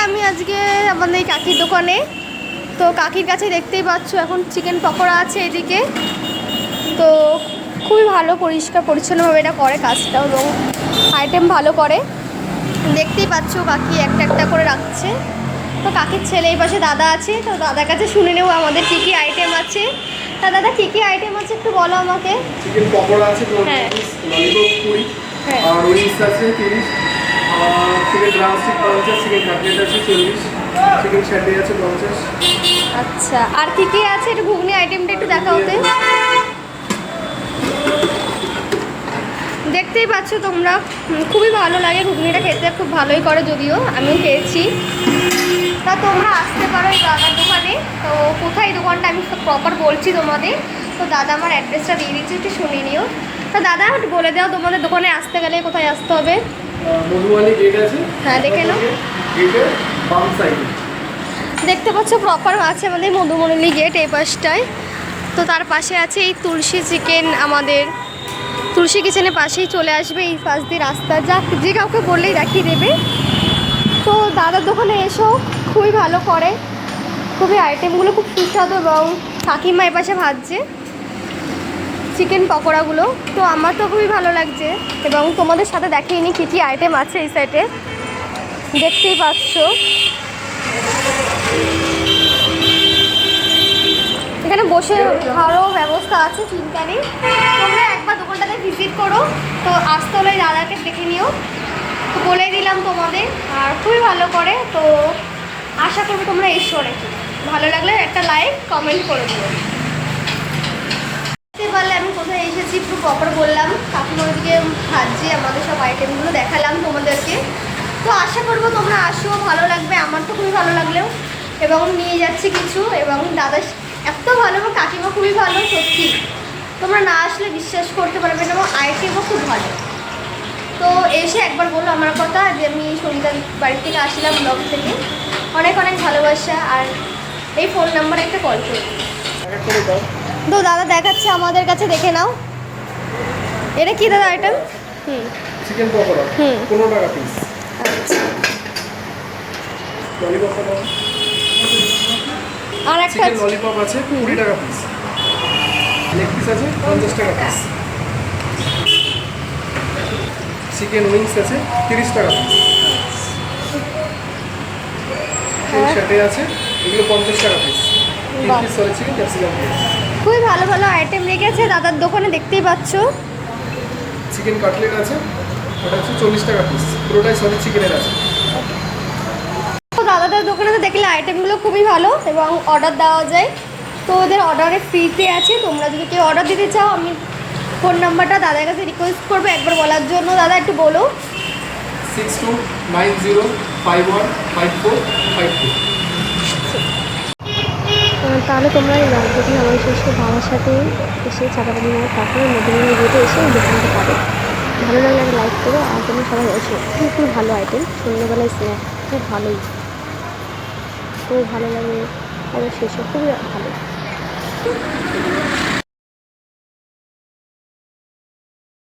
আমি আজকে আমাদের এই কাকির দোকানে। তো কাকির কাছে দেখতেই পাচ্ছ এখন চিকেন পকোড়া আছে এদিকে। তো খুবই ভালো পরিষ্কার পরিচ্ছন্নভাবে এটা করে কাজটা এবং আইটেম ভালো করে। দেখতেই পাচ্ছ কাকি একটা একটা করে রাখছে। তো কাকির ছেলে এই পাশে দাদা আছে, তো দাদার কাছে শুনে নেব আমাদের কী কী আইটেম আছে। তা দাদা কী কী আইটেম আছে একটু বলো আমাকে। চিকেন পকোড়া আছে, হ্যাঁ, ললিপপ 20, হ্যাঁ, আর উইংস আছে 30, আর চিকেন ড্রামস্টিক 50, চিকেন কাটলেট আছে 40, চিকেন স্যান্ডি আছে 50। আচ্ছা আর কী কী আছে একটু ঘুগনি আইটেমটা একটু দেখাওতে। দেখতেই পাচ্ছ তোমরা, খুবই ভালো লাগে ঘুগনিটা খেতে, খুব ভালোই করে, যদিও আমিও খেয়েছি। তা তোমরা আসতে পারো এই দাদার দোকানে। তো কোথায় দোকানটা আমি প্রপার বলছি তোমাদের। তো দাদা আমার অ্যাড্রেসটা দিয়ে দিচ্ছি, একটু শুনে নিও। তা দাদা একটু বলে দাও তোমাদের দোকানে আসতে গেলে কোথায় আসতে হবে। মধুমালি গেট আছে, হ্যাঁ দেখে নাও, গেটের বাম সাইডে দেখতে পাচ্ছ প্রপার আছে আমাদের মধুমলি গেট এই পাশটায়। তো তার পাশে আছে এই তুলসী চিকেন, আমাদের তুলসী কিচেনের পাশেই চলে আসবে। এই পাশ দিয়ে রাস্তা যা যে কাউকে বললেই দেখিয়ে দেবে। তো দাদার দোকানে এসো, খুবই ভালো করে, খুবই আইটেমগুলো খুব সুস্বাদু এবং কাকিমা এ পাশে ভাজছে চিকেন পকোড়াগুলো। তো আমার তো খুবই ভালো লাগছে এবং তোমাদের সাথে দেখিয়ে নিই কী কী আইটেম আছে এই সাইডে। দেখতেই পাচ্ছ এখানে বসে খাওয়ারও ব্যবস্থা আছে, চিন্তা নেই। তোমরা একবার দোকানটাতে ভিজিট করো। তো আসতে হলে দাদাকে দেখে নিও, তো বলে দিলাম তোমাদের। আর খুবই ভালো করে, তো আশা করবো তোমরা এসো নাকি। ভালো লাগলে একটা লাইক কমেন্ট করে দিও। দেখতে পারলে আমি কোথায় এসেছি একটু প্রপার বললাম। কাকিমার দিকে ভাজছি, আমাদের সব আইটেমগুলো দেখালাম তোমাদেরকে। তো আশা করবো তোমরা আসো, ভালো লাগবে, আমার তো খুবই ভালো লাগলেও। এবং নিয়ে যাচ্ছি কিছু, এবং দাদা এত ভালো এবং কাকিমা খুবই ভালো, সত্যি তোমরা না আসলে বিশ্বাস করতে পারবে না। এবং আইটেমও খুব ভালো। তো এসে একবার বলো আমার কথা যে আমি সন্ধ্যার বাড়ি থেকে আসলাম, ব্লগ থেকে। অনেক অনেক ভালোবাসা। আর এই ফোন নাম্বারে একটা কল করো। তো দাদা দেখাচ্ছে আমাদের কাছে, দেখে নাও। এটা কি দাদা আইটেম? চিকেন পকোড়া 15 টাকা পিস। আচ্ছা, ললিপপ আর একটা চিকেন ললিপপ আছে 20 টাকা পিস। লেগ পিস আছে 50 টাকা পিস। চিকেন উইংস আছে 30 টাকা পিস। চিকেন স্যান্ডি আছে, এগুলো 50 টাকা piece. Piece sorry chicken capsicum piece. খুবই ভালো ভালো আইটেম রেখেছে দাদার দোকানে, দেখতেই পাচ্ছ। চিকেন কাটলেট আছে, ওটা হচ্ছে 40 টাকা পিস, পুরোটাই সরি চিকেনের আছে। তো দাদাদের দোকানে তো দেখলে আইটেমগুলো খুবই ভালো এবং অর্ডার দেওয়া যায়। তো ওদের অর্ডারে ফ্রিতে আছে। তোমরা যদি কেউ অর্ডার দিতে চাও, আমি ফোন নাম্বারটা দাদার কাছে রিকোয়েস্ট করবো একবার বলার জন্য। দাদা একটু বলো। 6290515452। তাহলে তোমরা এই গল্পটি আমার শেষে বাবার সাথে এসে ছাতাবাড়ি নেওয়ার তারপরে মধ্যমগ্রাম গেটে এসে এই দোকানটা পাবে। ভালো লাগলে একটা লাইক করো। আর তোমরা সবাই এসো, খুব খুব ভালো আইটেম, সন্ধ্যাবেলায় স্ন্যাক খুব ভালোই, খুব ভালো লাগে। আর শেষে খুবই ভালো।